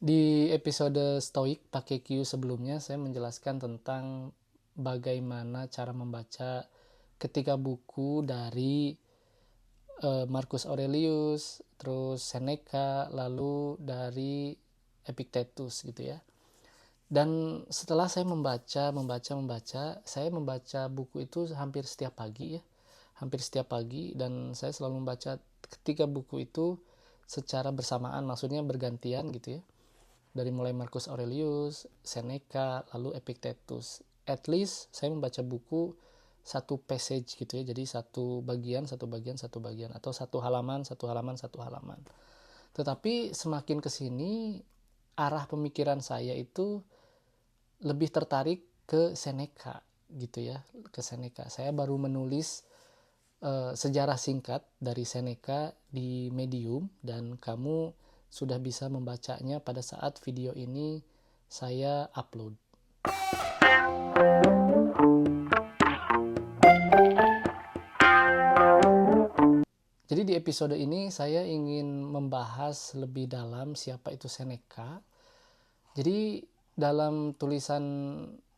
Di episode Stoik pakai Q sebelumnya saya menjelaskan tentang bagaimana cara membaca ketiga buku dari Marcus Aurelius, terus Seneca, lalu dari Epictetus gitu ya. Dan setelah saya membaca, saya membaca buku itu hampir setiap pagi ya. Hampir setiap pagi, dan saya selalu membaca ketiga buku itu secara bersamaan, maksudnya bergantian gitu ya. Dari mulai Marcus Aurelius, Seneca, lalu Epictetus. At least saya membaca buku satu passage gitu ya, jadi satu bagian atau satu halaman. Tetapi semakin kesini arah pemikiran saya itu lebih tertarik ke Seneca gitu ya, ke Seneca. Saya baru menulis sejarah singkat dari Seneca di Medium, dan kamu sudah bisa membacanya pada saat video ini saya upload. Jadi di episode ini saya ingin membahas lebih dalam siapa itu Seneca. Jadi dalam tulisan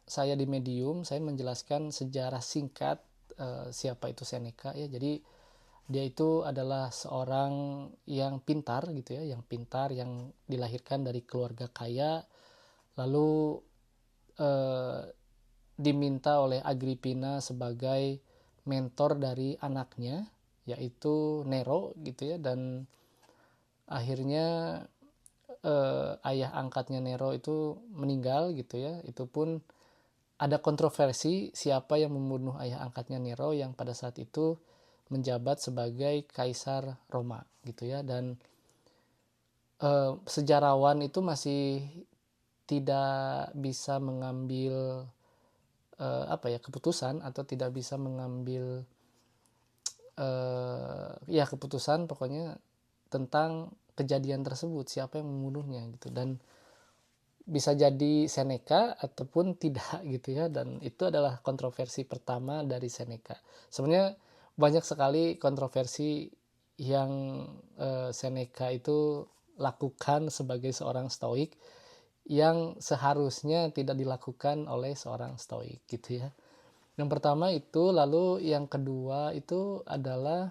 saya di Medium, saya menjelaskan sejarah singkat siapa itu Seneca ya. Jadi dia itu adalah seorang yang pintar gitu ya, yang dilahirkan dari keluarga kaya, lalu diminta oleh Agrippina sebagai mentor dari anaknya yaitu Nero gitu ya. Dan akhirnya ayah angkatnya Nero itu meninggal gitu ya. Itu pun ada kontroversi siapa yang membunuh ayah angkatnya Nero yang pada saat itu menjabat sebagai kaisar Roma gitu ya. Dan sejarawan itu masih tidak bisa mengambil keputusan, atau tidak bisa mengambil keputusan pokoknya tentang kejadian tersebut, siapa yang membunuhnya gitu. Dan bisa jadi Seneca ataupun tidak gitu ya. Dan itu adalah kontroversi pertama dari Seneca. Sebenarnya banyak sekali kontroversi yang Seneca itu lakukan sebagai seorang Stoik yang seharusnya tidak dilakukan oleh seorang Stoik gitu ya. Yang pertama itu, lalu yang kedua itu adalah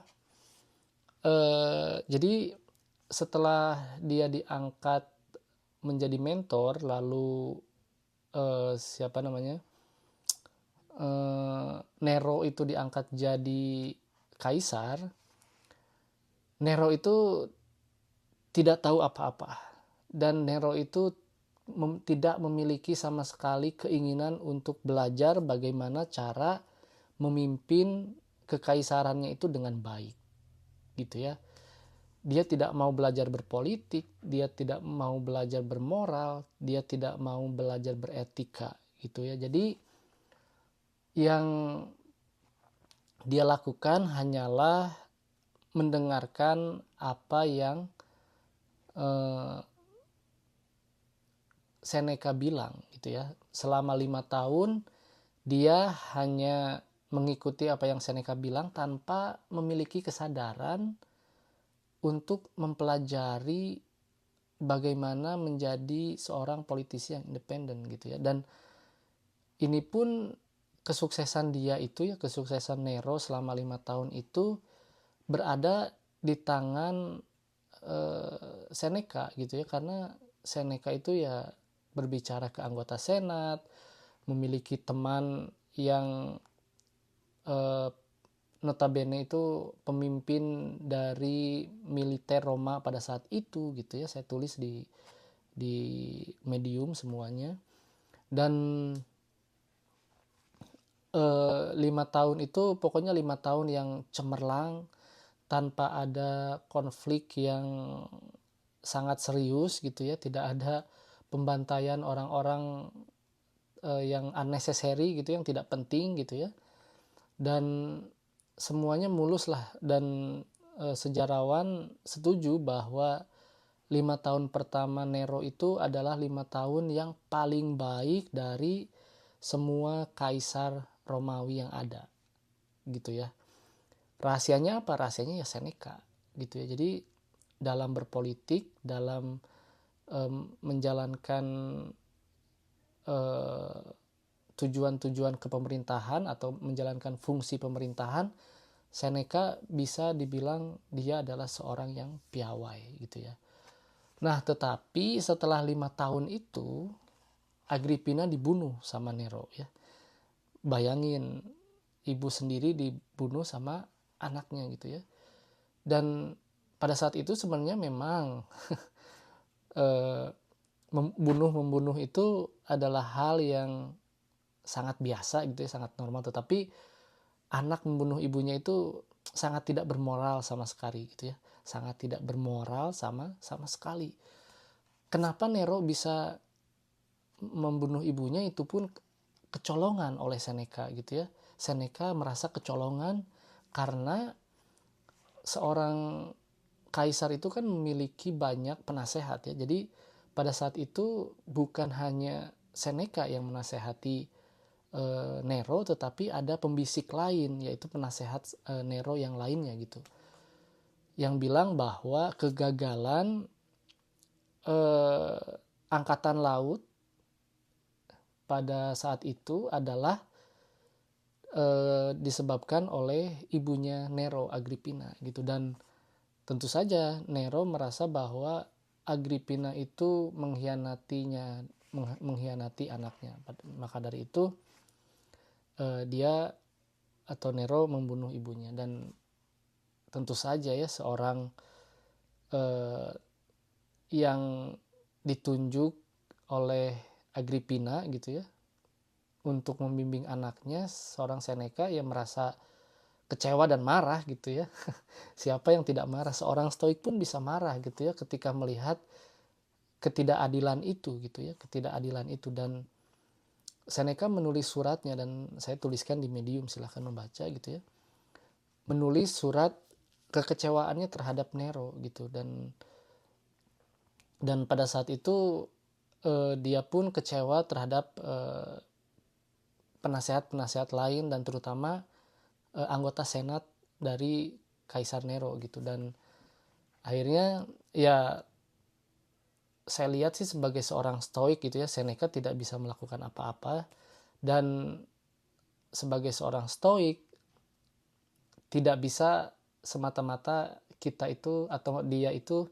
jadi setelah dia diangkat menjadi mentor, lalu siapa namanya Nero itu diangkat jadi kaisar. Nero itu tidak tahu apa-apa, dan Nero itu tidak memiliki sama sekali keinginan untuk belajar bagaimana cara memimpin kekaisarannya itu dengan baik gitu ya. Dia tidak mau belajar berpolitik, dia tidak mau belajar bermoral, dia tidak mau belajar beretika gitu ya. Jadi yang dia lakukan hanyalah mendengarkan apa yang Seneca bilang gitu ya. Selama 5 tahun dia hanya mengikuti apa yang Seneca bilang tanpa memiliki kesadaran untuk mempelajari bagaimana menjadi seorang politisi yang independen gitu ya. Dan ini pun kesuksesan dia itu ya, kesuksesan Nero selama 5 tahun itu berada di tangan Seneca gitu ya. Karena Seneca itu ya berbicara ke anggota Senat, memiliki teman yang notabene itu pemimpin dari militer Roma pada saat itu gitu ya. Saya tulis di Medium semuanya. Dan 5 tahun itu pokoknya 5 tahun yang cemerlang tanpa ada konflik yang sangat serius gitu ya. Tidak ada pembantaian orang-orang yang unnecessary gitu, yang tidak penting gitu ya. Dan semuanya mulus lah. Dan sejarawan setuju bahwa 5 tahun pertama Nero itu adalah 5 tahun yang paling baik dari semua kaisar Romawi yang ada gitu ya. Rahasianya apa? Rahasianya ya Seneca gitu ya. Jadi dalam berpolitik, dalam menjalankan tujuan-tujuan kepemerintahan atau menjalankan fungsi pemerintahan, Seneca bisa dibilang dia adalah seorang yang piawai gitu ya. Nah, tetapi setelah 5 tahun itu Agrippina dibunuh sama Nero ya. Bayangin, ibu sendiri dibunuh sama anaknya gitu ya. Dan pada saat itu sebenarnya memang membunuh itu adalah hal yang sangat biasa gitu ya, sangat normal. Tetapi anak membunuh ibunya itu sangat tidak bermoral sama sekali gitu ya, sangat tidak bermoral sama sekali. Kenapa Nero bisa membunuh ibunya, itu pun kecolongan oleh Seneca gitu ya. Seneca merasa kecolongan karena seorang kaisar itu kan memiliki banyak penasehat ya. Jadi pada saat itu bukan hanya Seneca yang menasehati Nero, tetapi ada pembisik lain, yaitu penasehat Nero yang lainnya gitu, yang bilang bahwa kegagalan angkatan laut pada saat itu adalah disebabkan oleh ibunya Nero, Agrippina gitu. Dan tentu saja Nero merasa bahwa Agrippina itu mengkhianati anaknya. Maka dari itu dia atau Nero membunuh ibunya. Dan tentu saja ya, seorang yang ditunjuk oleh Agrippina gitu ya untuk membimbing anaknya, seorang Seneca yang merasa kecewa dan marah gitu ya. Siapa yang tidak marah? Seorang Stoik pun bisa marah gitu ya ketika melihat ketidakadilan itu gitu ya, ketidakadilan itu. Dan Seneca menulis suratnya, dan saya tuliskan di Medium, silahkan membaca gitu ya. Menulis surat kekecewaannya terhadap Nero gitu. Dan pada saat itu dia pun kecewa terhadap penasehat-penasehat lain, dan terutama anggota senat dari Kaisar Nero gitu. Dan akhirnya ya saya lihat sih sebagai seorang Stoik gitu ya, Seneca tidak bisa melakukan apa-apa. Dan sebagai seorang Stoik tidak bisa semata-mata kita itu atau dia itu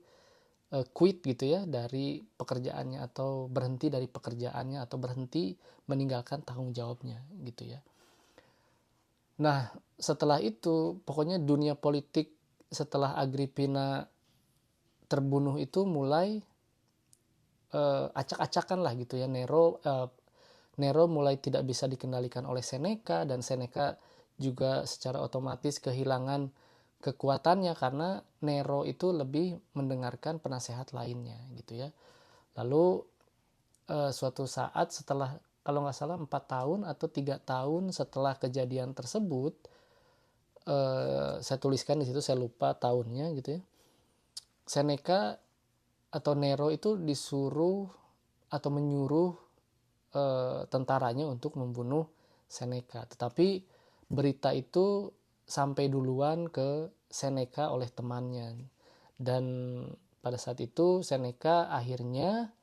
quit gitu ya dari pekerjaannya, atau berhenti dari pekerjaannya, atau berhenti meninggalkan tanggung jawabnya gitu ya. Nah, setelah itu pokoknya dunia politik setelah Agrippina terbunuh itu mulai acak-acakan lah gitu ya. Nero mulai tidak bisa dikendalikan oleh Seneca, dan Seneca juga secara otomatis kehilangan kekuatannya karena Nero itu lebih mendengarkan penasehat lainnya gitu ya. Lalu suatu saat setelah, kalau nggak salah 4 tahun atau 3 tahun setelah kejadian tersebut, saya tuliskan di situ, saya lupa tahunnya gitu ya, Seneca atau Nero itu disuruh atau menyuruh tentaranya untuk membunuh Seneca. Tetapi berita itu sampai duluan ke Seneca oleh temannya. Dan pada saat itu Seneca akhirnya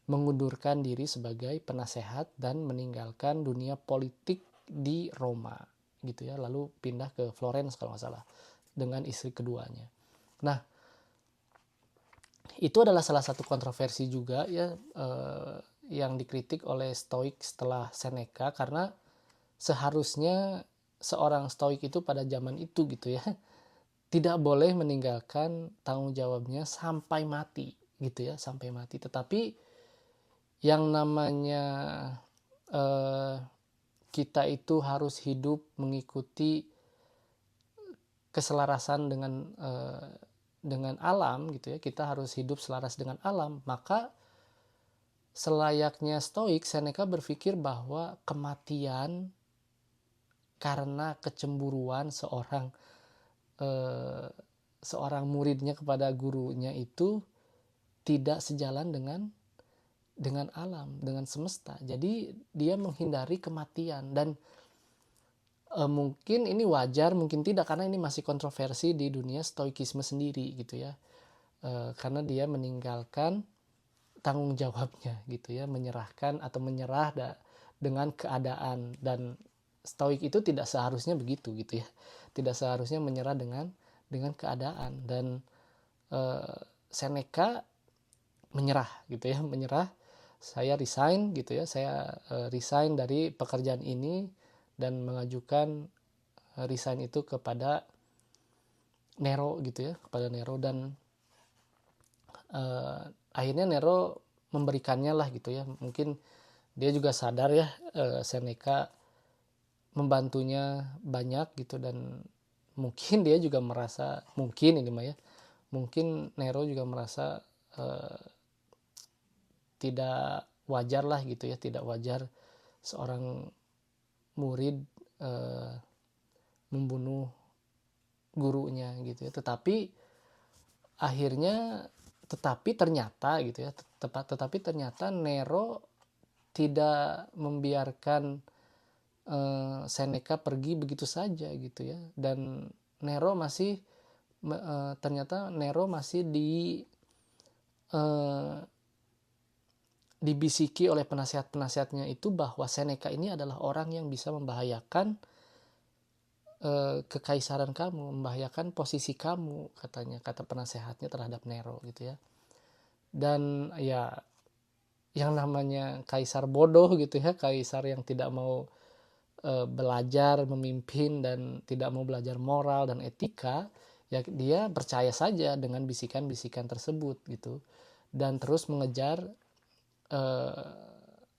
mengundurkan diri sebagai penasehat dan meninggalkan dunia politik di Roma gitu ya. Lalu pindah ke Florence kalau nggak salah dengan istri keduanya. Nah, itu adalah salah satu kontroversi juga ya, yang dikritik oleh Stoik setelah Seneca, karena seharusnya seorang Stoik itu pada zaman itu gitu ya tidak boleh meninggalkan tanggung jawabnya sampai mati gitu ya, sampai mati. Tetapi yang namanya kita itu harus hidup mengikuti keselarasan dengan alam gitu ya, kita harus hidup selaras dengan alam. Maka selayaknya Stoik, Seneca berpikir bahwa kematian karena kecemburuan seorang muridnya kepada gurunya itu tidak sejalan dengan alam, dengan semesta. Jadi dia menghindari kematian. Dan mungkin ini wajar, mungkin tidak, karena ini masih kontroversi di dunia Stoikisme sendiri gitu ya. Karena dia meninggalkan tanggung jawabnya gitu ya, menyerahkan atau menyerah dengan keadaan. Dan Stoik itu tidak seharusnya begitu gitu ya, tidak seharusnya menyerah dengan keadaan. Dan Seneca menyerah gitu ya, menyerah, saya resign gitu ya, saya resign dari pekerjaan ini dan mengajukan resign itu kepada Nero gitu ya, kepada Nero. Dan akhirnya Nero memberikannya lah gitu ya. Mungkin dia juga sadar ya, Seneca membantunya banyak gitu, dan mungkin dia juga merasa, mungkin ini mah ya, mungkin Nero juga merasa tidak wajar lah gitu ya, tidak wajar seorang murid membunuh gurunya gitu ya. Tetapi ternyata gitu ya, tetapi ternyata Nero tidak membiarkan Seneca pergi begitu saja gitu ya. Dan Nero masih ternyata Nero masih dibisiki oleh penasihat-penasihatnya itu bahwa Seneca ini adalah orang yang bisa membahayakan kekaisaran kamu, membahayakan posisi kamu, katanya, kata penasehatnya terhadap Nero gitu ya. Dan ya, yang namanya kaisar bodoh gitu ya, kaisar yang tidak mau belajar memimpin dan tidak mau belajar moral dan etika, ya dia percaya saja dengan bisikan-bisikan tersebut gitu, dan terus mengejar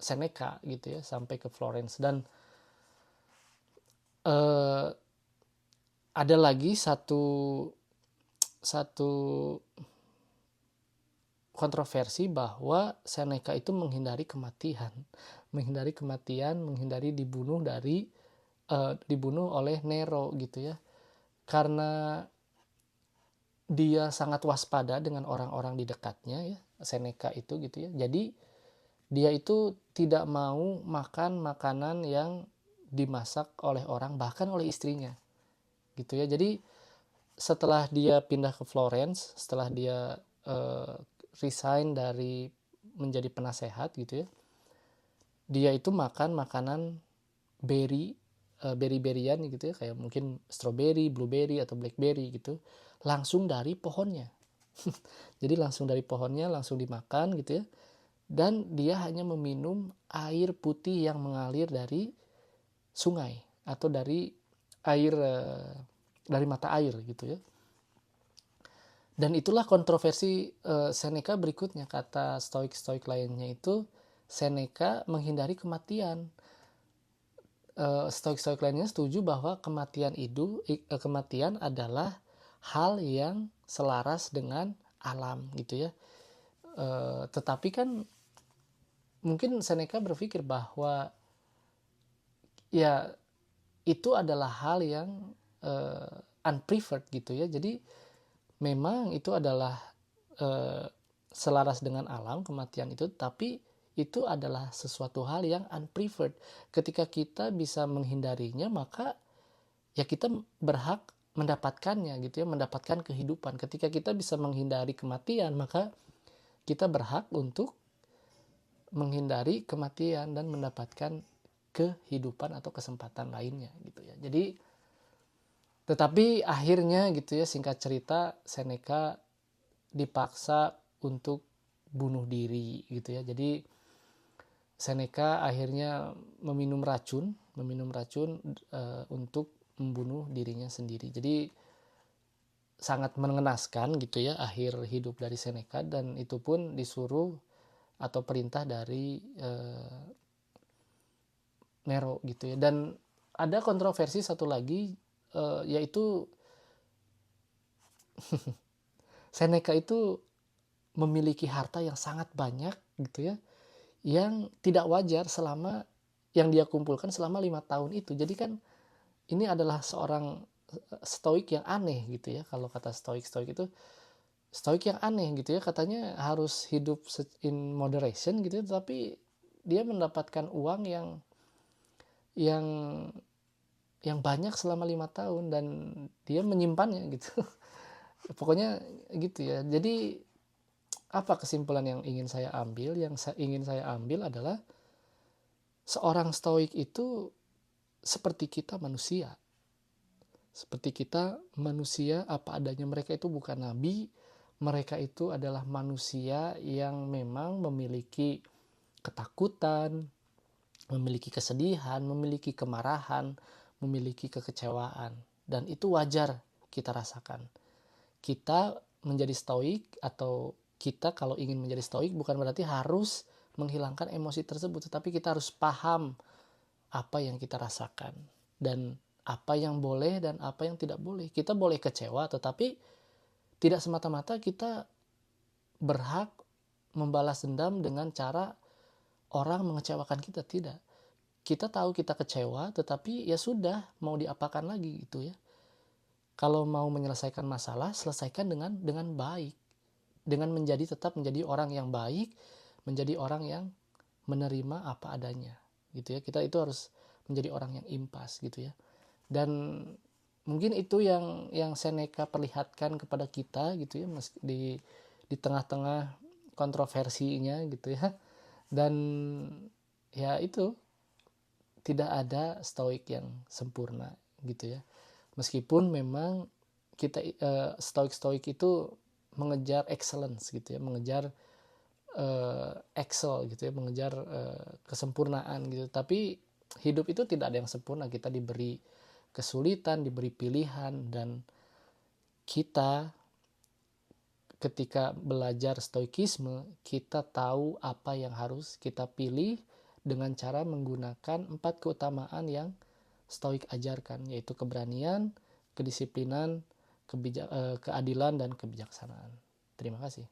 Seneca gitu ya sampai ke Florence. Dan ada lagi satu kontroversi bahwa Seneca itu menghindari kematian, menghindari dibunuh oleh Nero gitu ya, karena dia sangat waspada dengan orang-orang di dekatnya ya, Seneca itu gitu ya. Jadi dia itu tidak mau makan makanan yang dimasak oleh orang, bahkan oleh istrinya gitu ya. Jadi setelah dia pindah ke Florence, setelah dia resign dari menjadi penasehat gitu ya, dia itu makan makanan berry-berryan gitu ya, kayak mungkin strawberry, blueberry atau blackberry gitu, langsung dari pohonnya. Jadi langsung dari pohonnya langsung dimakan gitu ya. Dan dia hanya meminum air putih yang mengalir dari sungai atau dari mata air gitu ya. Dan itulah kontroversi Seneca berikutnya. Kata stoik-stoik lainnya itu, Seneca menghindari kematian. Stoik-stoik lainnya setuju bahwa kematian adalah hal yang selaras dengan alam gitu ya. Tetapi kan mungkin Seneca berpikir bahwa ya itu adalah hal yang unpreferred gitu ya. Jadi memang itu adalah selaras dengan alam, kematian itu, tapi itu adalah sesuatu hal yang unpreferred. Ketika kita bisa menghindarinya, maka ya kita berhak mendapatkannya gitu ya, mendapatkan kehidupan. Ketika kita bisa menghindari kematian, maka kita berhak untuk menghindari kematian dan mendapatkan kehidupan atau kesempatan lainnya gitu ya. Jadi tetapi akhirnya gitu ya, singkat cerita, Seneca dipaksa untuk bunuh diri gitu ya. Jadi Seneca akhirnya meminum racun untuk membunuh dirinya sendiri. Jadi sangat mengenaskan gitu ya akhir hidup dari Seneca, dan itu pun disuruh atau perintah dari Nero gitu ya. Dan ada kontroversi satu lagi, yaitu Seneca itu memiliki harta yang sangat banyak gitu ya, yang tidak wajar selama yang dia kumpulkan selama 5 tahun itu. Jadi kan ini adalah seorang stoik yang aneh gitu ya. Kalau kata stoik itu stoik yang aneh gitu ya, katanya harus hidup in moderation gitu ya, tapi dia mendapatkan uang yang banyak selama 5 tahun dan dia menyimpannya gitu. Pokoknya gitu ya. Jadi Apa kesimpulan yang ingin saya ambil? Yang ingin saya ambil adalah seorang stoik itu seperti kita manusia. Seperti kita manusia apa adanya. Mereka itu bukan nabi, mereka itu adalah manusia yang memang memiliki ketakutan, memiliki kesedihan, memiliki kemarahan, memiliki kekecewaan. Dan itu wajar kita rasakan. Kita menjadi stoik, atau kita kalau ingin menjadi stoik bukan berarti harus menghilangkan emosi tersebut, tetapi kita harus paham apa yang kita rasakan dan apa yang boleh dan apa yang tidak boleh. Kita boleh kecewa, tetapi tidak semata-mata kita berhak membalas dendam dengan cara orang mengecewakan kita. Tidak. Kita tahu kita kecewa, tetapi ya sudah, mau diapakan lagi gitu ya. Kalau mau menyelesaikan masalah, selesaikan dengan baik, dengan tetap menjadi orang yang baik, menjadi orang yang menerima apa adanya gitu ya. Kita itu harus menjadi orang yang impas gitu ya. Dan mungkin itu yang Seneca perlihatkan kepada kita gitu ya, di tengah-tengah kontroversinya gitu ya. Dan ya itu, tidak ada stoik yang sempurna gitu ya. Meskipun memang kita stoik itu mengejar excellence gitu ya, mengejar excel gitu ya, mengejar kesempurnaan gitu. Tapi hidup itu tidak ada yang sempurna. Kita diberi kesulitan, diberi pilihan, dan kita ketika belajar stoikisme, kita tahu apa yang harus kita pilih dengan cara menggunakan 4 keutamaan yang stoik ajarkan, yaitu keberanian, kedisiplinan, keadilan, dan kebijaksanaan. Terima kasih.